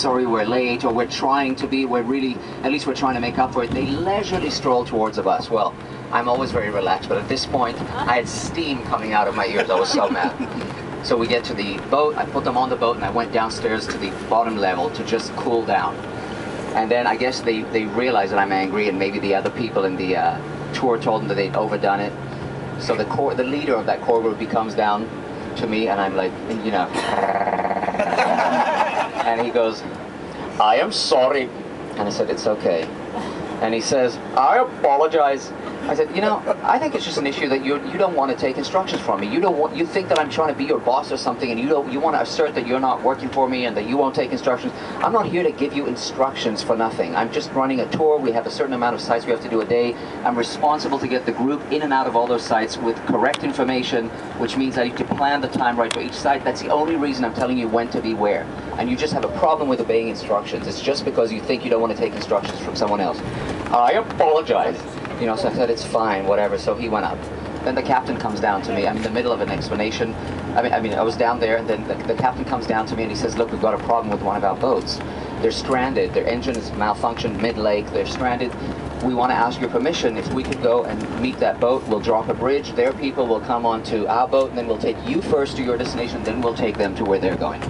sorry we're late, or we're trying to be, at least we're trying to make up for it. They leisurely stroll towards the bus. Well, I'm always very relaxed, but at this point, I had steam coming out of my ears. I was so mad. So we get to the boat, I put them on the boat, and I went downstairs to the bottom level to just cool down. And then I guess they realize that I'm angry, and maybe the other people in the tour told them that they'd overdone it. So the leader of that core group, he comes down to me, and I'm like, you know, and he goes, I am sorry. And I said, it's okay. And he says, I apologize. I said, you know, I think it's just an issue that you don't want to take instructions from me. You think that I'm trying to be your boss or something, and you want to assert that you're not working for me and that you won't take instructions. I'm not here to give you instructions for nothing. I'm just running a tour. We have a certain amount of sites we have to do a day. I'm responsible to get the group in and out of all those sites with correct information, which means I need to plan the time right for each site. That's the only reason I'm telling you when to be where. And you just have a problem with obeying instructions. It's just because you think you don't want to take instructions from someone else. I apologize. You know, so I said, it's fine, whatever. So he went up. Then the captain comes down to me. I'm in the middle of an explanation. I mean, I was down there, and then the captain comes down to me and he says, look, we've got a problem with one of our boats. They're stranded. Their engine is malfunctioned mid-lake. They're stranded. We want to ask your permission. If we could go and meet that boat, we'll drop a bridge. Their people will come onto our boat, and then we'll take you first to your destination, then we'll take them to where they're going.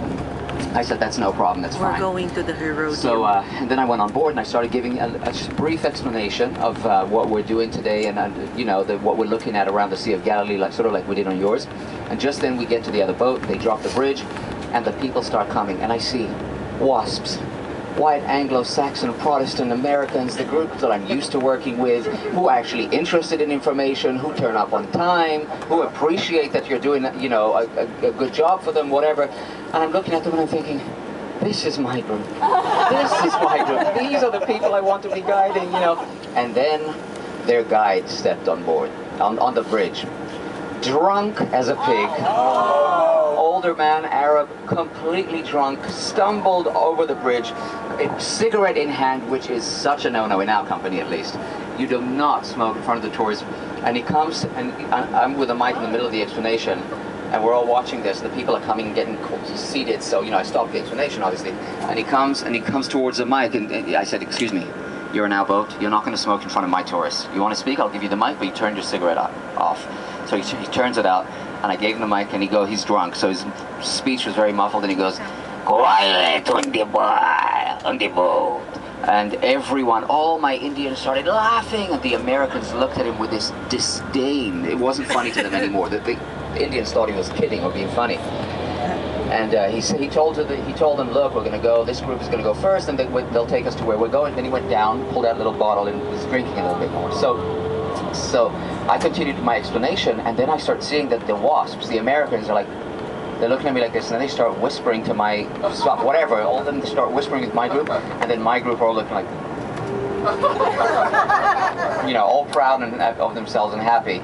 I said, that's no problem, that's fine. We're going to the Herodium. So, and then I went on board and I started giving a brief explanation of what we're doing today, and, you know, what we're looking at around the Sea of Galilee, sort of like we did on yours. And just then we get to the other boat, they drop the bridge, and the people start coming, and I see wasps. White Anglo-Saxon Protestant Americans, the group that I'm used to working with, who are actually interested in information, who turn up on time, who appreciate that you're doing, you know, a good job for them, whatever. And I'm looking at them and I'm thinking, this is my group. This is my group. These are the people I want to be guiding, you know. And then their guide stepped on board, on the bridge. Drunk as a pig. Older man, Arab, completely drunk, stumbled over the bridge, a cigarette in hand, which is such a no-no in our company at least. You do not smoke in front of the tourists. And he comes, and I'm with a mic in the middle of the explanation, and we're all watching this. The people are coming and getting seated, so, you know, I stopped the explanation, obviously. And he comes towards the mic, and I said, excuse me, you're in our boat. You're not going to smoke in front of my tourists. You want to speak? I'll give you the mic, but you turn your cigarette off. So he turns it out, and I gave him the mic, and he's drunk, so his speech was very muffled, and he goes, quiet on the boat. And everyone, all my Indians started laughing, and the Americans looked at him with this disdain. It wasn't funny to them anymore. The Indians thought he was kidding or being funny. And he told them, look, we're going to go, this group is going to go first, and they'll take us to where we're going. Then he went down, pulled out a little bottle, and was drinking a little bit more. So I continued my explanation, and then I start seeing that the wasps, the Americans, are like, they're looking at me like this, and then they start whispering to my, whatever, all of them start whispering with my group, and then my group are all looking like, you know, all proud of themselves and happy.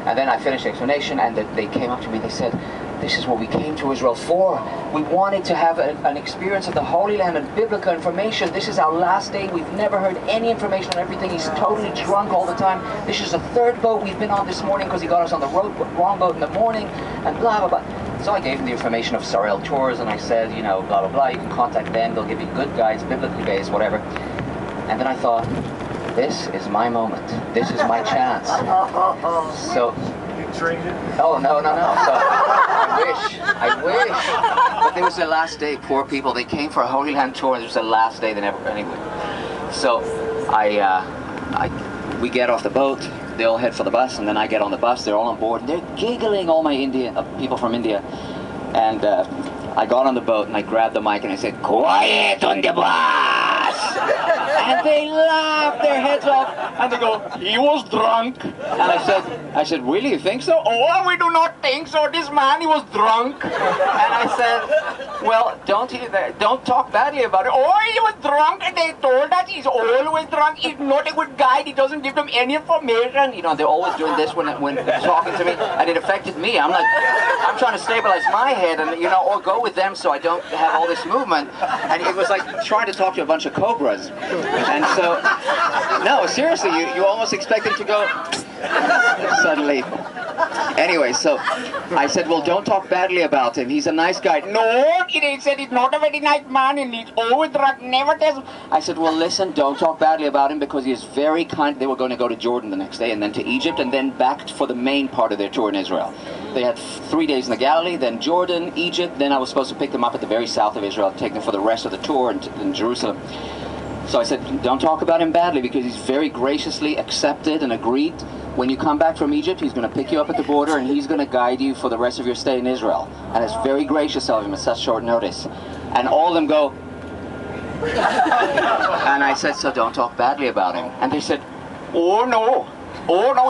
And then I finished the explanation, and they came up to me, they said, this is what we came to Israel for. We wanted to have an experience of the Holy Land and biblical information. This is our last day. We've never heard any information on everything. He's totally drunk all the time. This is the third boat we've been on this morning because he got us on the wrong boat in the morning, and blah, blah, blah. So I gave him the information of Sorrel Tours, and I said, you know, blah, blah, blah. You can contact them. They'll give you good guides, biblically based, whatever. And then I thought, this is my moment. This is my chance. So... Oh, no. So, I wish. But it was the last day, poor people. They came for a Holy Land tour, and it was the last day they never, anyway. So, we get off the boat, they all head for the bus, and then I get on the bus, they're all on board, and they're giggling, all my people from India. And I got on the boat, and I grabbed the mic, and I said, quiet on the bus! And they laughed their heads off, and they go, he was drunk. And I said, really, you think so? Oh, we do not think so. This man, he was drunk. And I said, well, don't talk badly about it. Oh, he was drunk, and they told us he's always drunk. He's not a good guide. He doesn't give them any information. You know, they're always doing this when talking to me, and it affected me. I'm like, I'm trying to stabilize my head, and, you know, or go with them so I don't have all this movement. And it was like trying to talk to a bunch of cobras. And so, no, seriously, you almost expect him to go suddenly. Anyway, so I said, well, don't talk badly about him. He's a nice guy. No, he said he's not a very nice man and he's always drunk, never tells. I said, well, listen, don't talk badly about him because he is very kind. They were going to go to Jordan the next day and then to Egypt and then back for the main part of their tour in Israel. They had 3 days in the Galilee, then Jordan, Egypt. Then I was supposed to pick them up at the very south of Israel, take them for the rest of the tour in Jerusalem. So I said, don't talk about him badly because he's very graciously accepted and agreed. When you come back from Egypt, he's going to pick you up at the border and he's going to guide you for the rest of your stay in Israel. And it's very gracious of him at such short notice. And all of them go, and I said, so don't talk badly about him. And they said, oh no,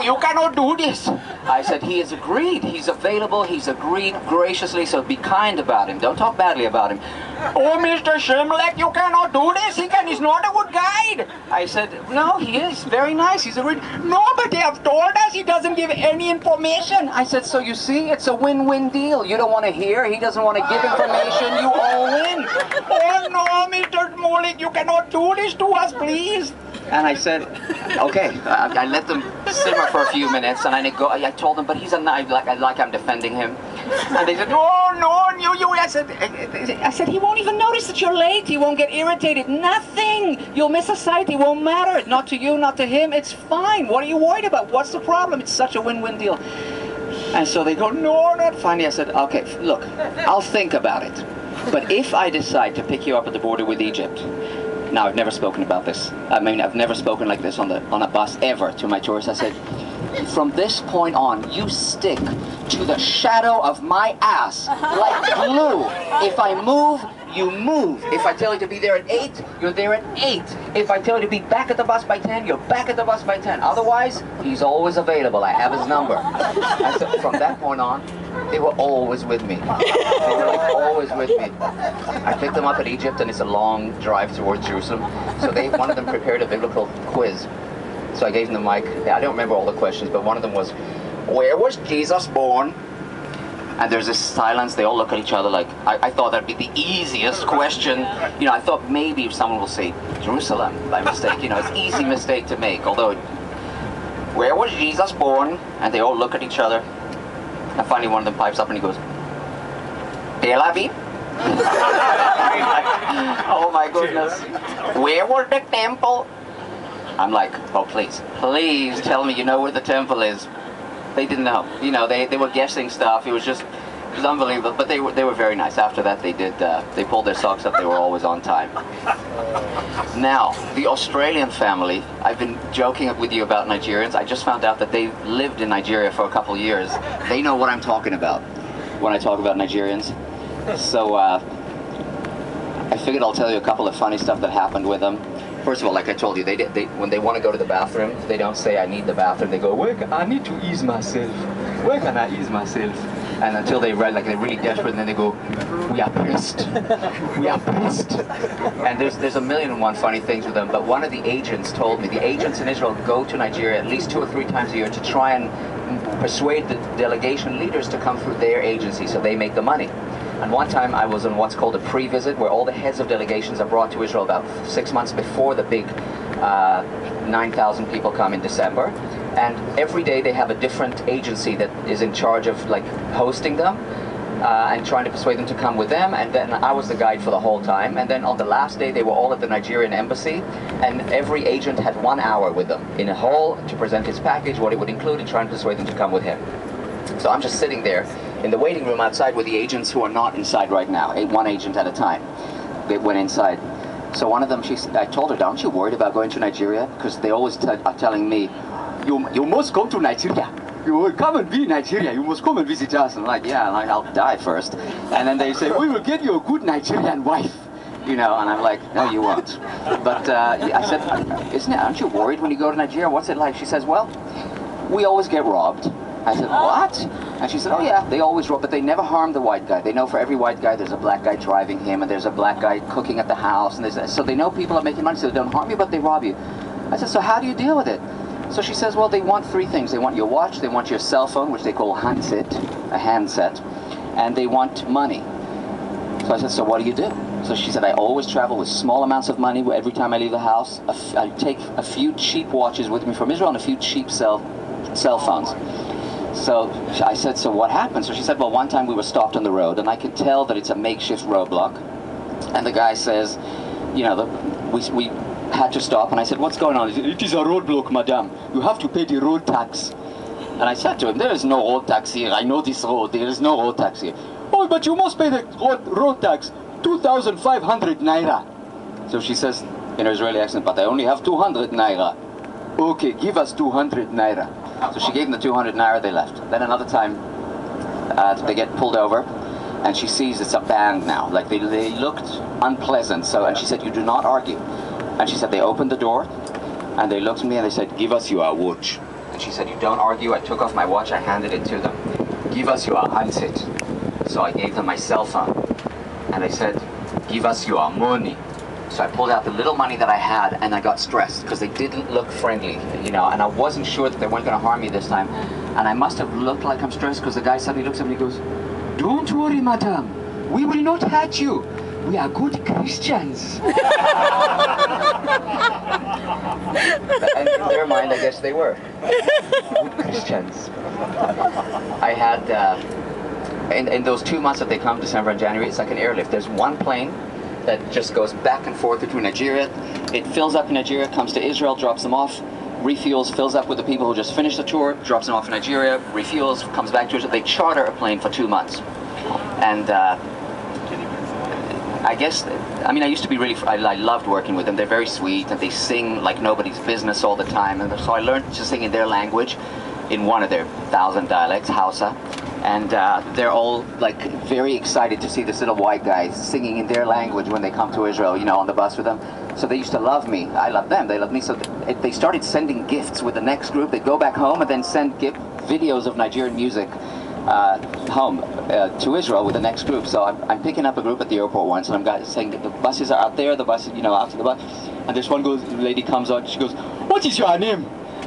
you cannot do this. I said, he has agreed, he's available, he's agreed graciously, so be kind about him, don't talk badly about him. Oh, Mr. Shimlek, you cannot do this, he's not a good guide. I said, no, he is very nice, he's agreed. No, but they have told us he doesn't give any information. I said, so you see, it's a win-win deal. You don't want to hear, he doesn't want to give information, you all win. Oh no, Mr. Smolik, you cannot do this to us, please. And I said, okay. I let them simmer for a few minutes, and I told them, but he's a nice, like I'm defending him. And they said, no, you. I said, he won't even notice that you're late. He won't get irritated. Nothing. You'll miss a sight. It won't matter. Not to you, not to him. It's fine. What are you worried about? What's the problem? It's such a win-win deal. And so they go, no, not funny. I said, okay, look, I'll think about it. But if I decide to pick you up at the border with Egypt, now, I've never spoken about this. I mean, I've never spoken like this on a bus ever to my tourists. I said, from this point on, you stick to the shadow of my ass like glue. If I move, you move. If I tell you to be there at 8, you're there at 8. If I tell you to be back at the bus by 10, you're back at the bus by 10. Otherwise, he's always available. I have his number. And so from that point on, they were always with me. They were like always with me. I picked them up at Egypt, and it's a long drive towards Jerusalem. So one of them prepared a biblical quiz. So I gave them the mic. I don't remember all the questions, but one of them was, where was Jesus born? And there's this silence. They all look at each other like, I thought that'd be the easiest question. You know, I thought maybe someone will say Jerusalem by mistake. You know, it's an easy mistake to make. Although, where was Jesus born? And they all look at each other. And finally one of them pipes up and he goes, Tel Aviv? Oh my goodness. Where was the temple? I'm like, oh please tell me you know where the temple is. They didn't know. You know, they were guessing stuff. It was unbelievable. But they were very nice. After that they pulled their socks up. They were always on time. Now, the Australian family, I've been joking with you about Nigerians. I just found out that they lived in Nigeria for a couple years. They know what I'm talking about when I talk about Nigerians. So I figured I'll tell you a couple of funny stuff that happened with them. First of all, like I told you, they when they want to go to the bathroom, they don't say, I need the bathroom. They go, I need to ease myself. Where can I ease myself? And until they're really desperate, and then they go, we are pissed. We are pissed. And there's a million and one funny things with them. But one of the agents told me, the agents in Israel go to Nigeria at least 2 or 3 times a year to try and persuade the delegation leaders to come through their agency so they make the money. And one time I was on what's called a pre-visit, where all the heads of delegations are brought to Israel about 6 months before the big 9,000 people come in December. And every day they have a different agency that is in charge of like hosting them and trying to persuade them to come with them. And then I was the guide for the whole time. And then on the last day they were all at the Nigerian embassy, and every agent had 1 hour with them in a hall to present his package, what it would include, and try and persuade them to come with him. So I'm just sitting there in the waiting room outside with the agents who are not inside right now, one agent at a time. They went inside. So one of them, I told her, aren't you worried about going to Nigeria? Because they always are telling me, you must go to Nigeria. You will come and be in Nigeria. You must come and visit us. And I'm like, yeah, I'll die first. And then they say, we will get you a good Nigerian wife. You know, and I'm like, no, you won't. But I said, aren't you worried when you go to Nigeria? What's it like? She says, well, we always get robbed. I said, what? And she said, oh yeah, they always rob, but they never harm the white guy. They know for every white guy there's a black guy driving him, and there's a black guy cooking at the house, and so they know people are making money, so they don't harm you, but they rob you. I said, so how do you deal with it? So she says, well, they want 3 things. They want your watch, they want your cell phone, which they call a handset, and they want money. So I said, so what do you do? So she said, I always travel with small amounts of money every time I leave the house. I take a few cheap watches with me from Israel and a few cheap cell phones. So I said, so what happened? So she said, well, one time we were stopped on the road, and I could tell that it's a makeshift roadblock. And the guy says, you know, we had to stop. And I said, what's going on? He said, it is a roadblock, madam. You have to pay the road tax. And I said to him, there is no road tax here. I know this road. There is no road tax here. Oh, but you must pay the road tax, 2,500 naira. So she says, in her Israeli accent, but I only have 200 naira. Okay, give us 200 naira. So she gave them the 200 naira, they left. Then another time, they get pulled over, and she sees it's a band now. Like, they looked unpleasant, so, and she said, you do not argue. And she said, they opened the door, and they looked at me, and they said, give us your watch. And she said, you don't argue. I took off my watch, I handed it to them. Give us your handset. So I gave them my cell phone. And I said, give us your money. So I pulled out the little money that I had, and I got stressed because they didn't look friendly, you know, and I wasn't sure that they weren't going to harm me this time. And I must have looked like I'm stressed because the guy suddenly looks at me and goes, don't worry, madam, we will not hurt you. We are good Christians. And in their mind, I guess they were good Christians. I had, in those 2 months that they come, December and January, it's like an airlift. There's one plane that just goes back and forth between Nigeria. It fills up in Nigeria, comes to Israel, drops them off, refuels, fills up with the people who just finished the tour, drops them off in Nigeria, refuels, comes back to Israel. They charter a plane for 2 months. And I guess, I mean, I used to be really, I loved working with them. They're very sweet, and they sing like nobody's business all the time. And so I learned to sing in their language, in one of their 1,000 dialects, Hausa. And they're all like very excited to see this little white guy singing in their language when they come to Israel, you know, on the bus with them. So they used to love me. I love them. They love me. So they started sending gifts with the next group. They'd go back home and then send videos of Nigerian music home to Israel with the next group. So I'm picking up a group at the airport once, and I'm saying that the buses are out there. The buses, you know, after the bus. And this one lady comes out. She goes, "What is your name?"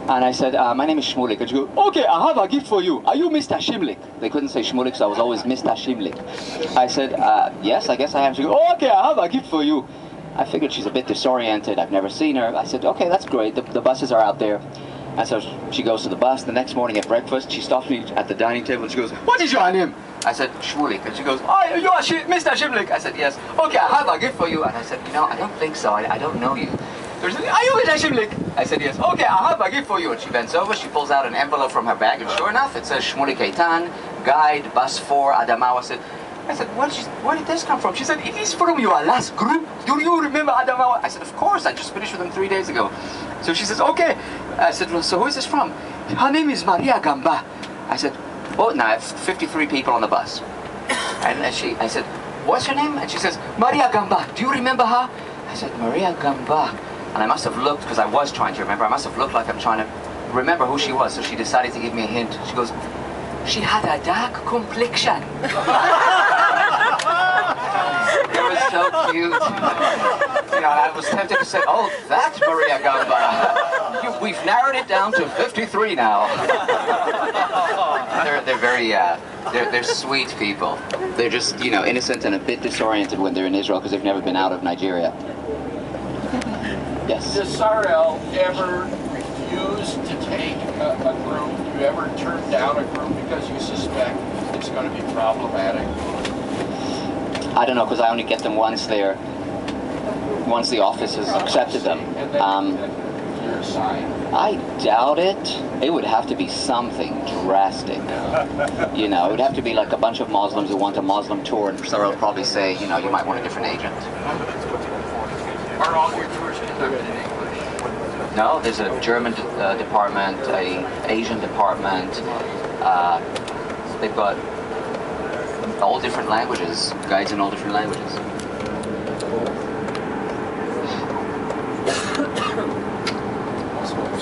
And I said, my name is Shmulik. And she goes, okay, I have a gift for you. Are you Mr. Shimlik? They couldn't say Shmulik, so I was always Mr. Shimlik. I said, yes, I guess I am. She goes, okay, I have a gift for you. I figured she's a bit disoriented. I've never seen her. I said, okay, that's great. The buses are out there. And so she goes to the bus. The next morning at breakfast, she stops me at the dining table and she goes, what is your name? I said, Shmulik. And she goes, oh, you are Mr. Shimlik. I said, yes. Okay, I have a gift for you. And I said, you know, I don't think so. I don't know you. Are you Mr. Shimlik? I said, yes. Okay, I have a gift for you. And she bends over, she pulls out an envelope from her bag, and sure enough, it says Shmulik Eitan, guide, bus 4, Adamawa. I said, where did this come from? She said, it is from your last group. Do you remember Adamawa? I said, of course, I just finished with them 3 days ago. So she says, okay. I said, well, so who is this from? Her name is Maria Gamba. I said, oh, now I have 53 people on the bus. And I said, what's your name? And she says, Maria Gamba. Do you remember her? I said, Maria Gamba. And I must have looked, because I was trying to remember, I must have looked like I'm trying to remember who she was. So she decided to give me a hint. She goes, she had a dark complexion. It was so cute. You know, I was tempted to say, oh, that's Maria Gamba. We've narrowed it down to 53 now. They're very, they're sweet people. They're just, you know, innocent and a bit disoriented when they're in Israel because they've never been out of Nigeria. Yes. Does Sarel ever refuse to take a group? Do you ever turn down a group because you suspect it's going to be problematic? I don't know, because I only get them once the office has accepted them. You're assigned. I doubt it. It would have to be something drastic. You know, it would have to be like a bunch of Muslims who want a Muslim tour, and Sarel would probably say, you know, you might want a different agent. Are all your tours conducted in English? No, there's a German department, a Asian department. They've got all different languages, guides in all different languages.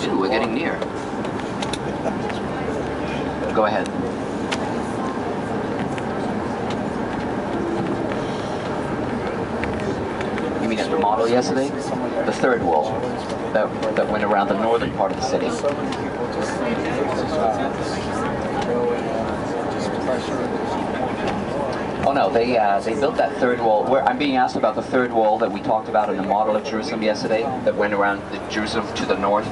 Ooh, we're getting near. Go ahead. You mean at the model yesterday? The third wall that went around the northern part of the city. Oh no, they built that third wall. I'm being asked about the third wall that we talked about in the model of Jerusalem yesterday, that went around Jerusalem to the north.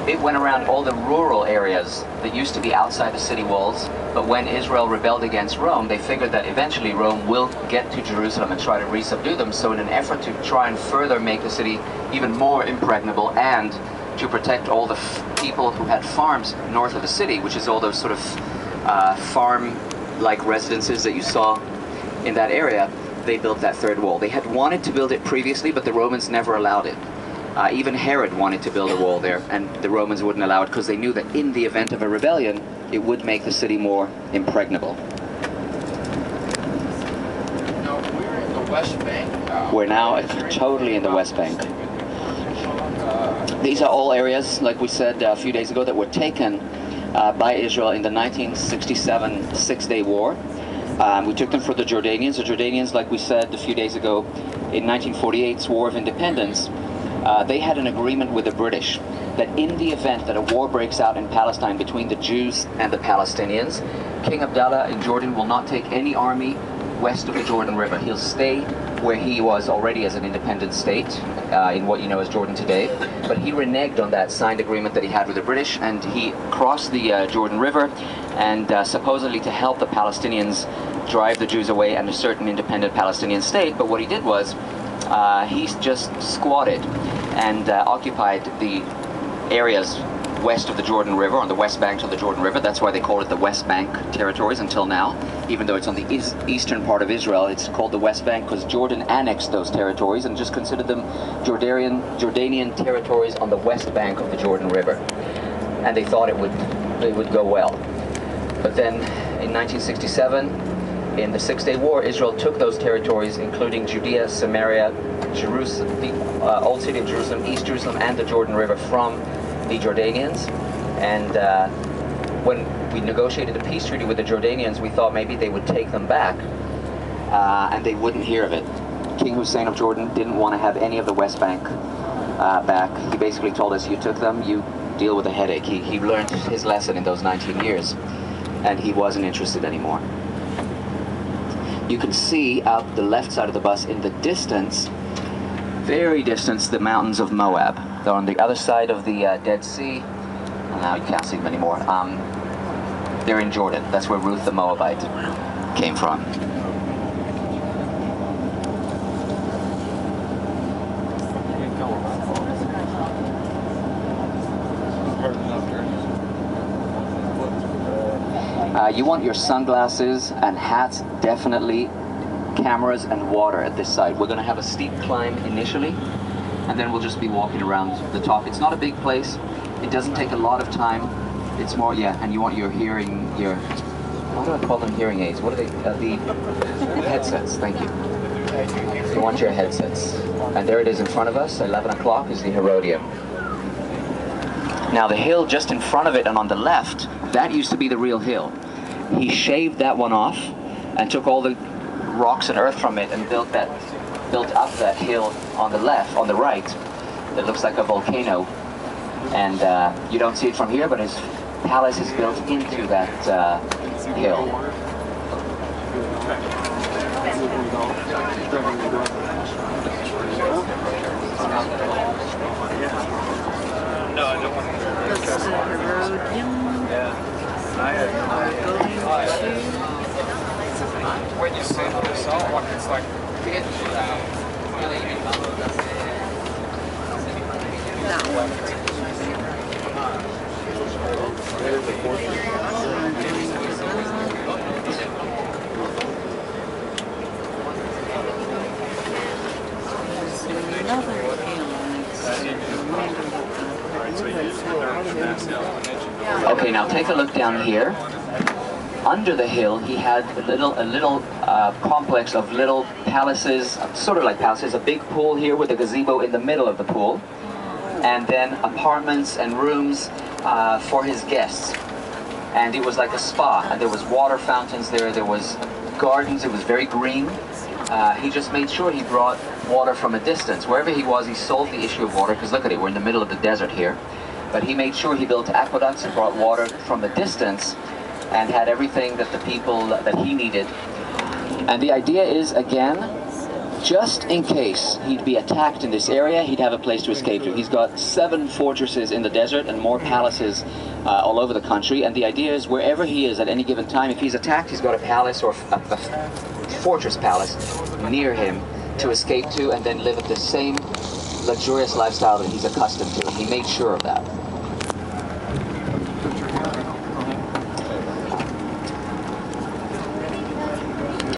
It went around all the rural areas that used to be outside the city walls, but when Israel rebelled against Rome, they figured that eventually Rome will get to Jerusalem and try to re-subdue them. So in an effort to try and further make the city even more impregnable and to protect all the people who had farms north of the city, which is all those sort of farm-like residences that you saw in that area, they built that third wall. They had wanted to build it previously, but the Romans never allowed it. Even Herod wanted to build a wall there, and the Romans wouldn't allow it because they knew that in the event of a rebellion, it would make the city more impregnable. No, we're in the West Bank now. We're now totally in the West Bank. These are all areas, like we said a few days ago, that were taken by Israel in the 1967 Six-Day War. We took them for the Jordanians. The Jordanians, like we said a few days ago, in 1948's War of Independence, they had an agreement with the British that in the event that a war breaks out in Palestine between the Jews and the Palestinians, King Abdallah in Jordan will not take any army west of the Jordan River. He'll stay where he was already as an independent state, in what you know as Jordan today. But he reneged on that signed agreement that he had with the British, and he crossed the Jordan River, and supposedly to help the Palestinians drive the Jews away and a certain independent Palestinian state. But what he did was, he just squatted and occupied the areas west of the Jordan River, on the west bank of the Jordan River. That's why they call it the West Bank territories until now. Even though it's on the eastern part of Israel, it's called the West Bank because Jordan annexed those territories and just considered them Jordanian territories on the west bank of the Jordan River. And they thought it would go well. But then in 1967, in the Six-Day War, Israel took those territories, including Judea, Samaria, Jerusalem, the old city of Jerusalem, East Jerusalem, and the Jordan River from the Jordanians. And when we negotiated a peace treaty with the Jordanians, we thought maybe they would take them back, and they wouldn't hear of it. King Hussein of Jordan didn't want to have any of the West Bank back. He basically told us, you took them, you deal with the headache. He learned his lesson in those 19 years, and he wasn't interested anymore. You can see out the left side of the bus in the distance, very distant, the mountains of Moab. They're on the other side of the Dead Sea. Well, now you can't see them anymore. They're in Jordan. That's where Ruth the Moabite came from. You want your sunglasses and hats, definitely, cameras and water at this site. We're going to have a steep climb initially, and then we'll just be walking around the top. It's not a big place. It doesn't take a lot of time. It's more, yeah, and you want your hearing, what do I call them, hearing aids? What are they? The headsets, thank you. You want your headsets. And there it is in front of us, 11 o'clock is the Herodium. Now the hill just in front of it and on the left, that used to be the real hill. He shaved that one off and took all the rocks and earth from it and built up that hill on the left, on the right, that looks like a volcano. And you don't see it from here, but his palace is built into that hill. No, I don't want to. This is a Herodium. Yeah. When you see the salt, it's like Okay, now take a look down here. Under the hill, he had a little complex of little palaces, sort of like palaces, a big pool here with a gazebo in the middle of the pool, and then apartments and rooms for his guests. And it was like a spa, and there was water fountains there, there was gardens, it was very green. He just made sure he brought water from a distance. Wherever he was, he solved the issue of water, because look at it, we're in the middle of the desert here. But he made sure he built aqueducts and brought water from a distance, and had everything that the people that he needed And the idea is, again, just in case he'd be attacked in this area, he'd have a place to escape to. He's got 7 fortresses in the desert and more palaces all over the country. And the idea is, wherever he is at any given time, if he's attacked, he's got a palace or a fortress palace near him to escape to, and then live at the same luxurious lifestyle that he's accustomed to. And he made sure of that.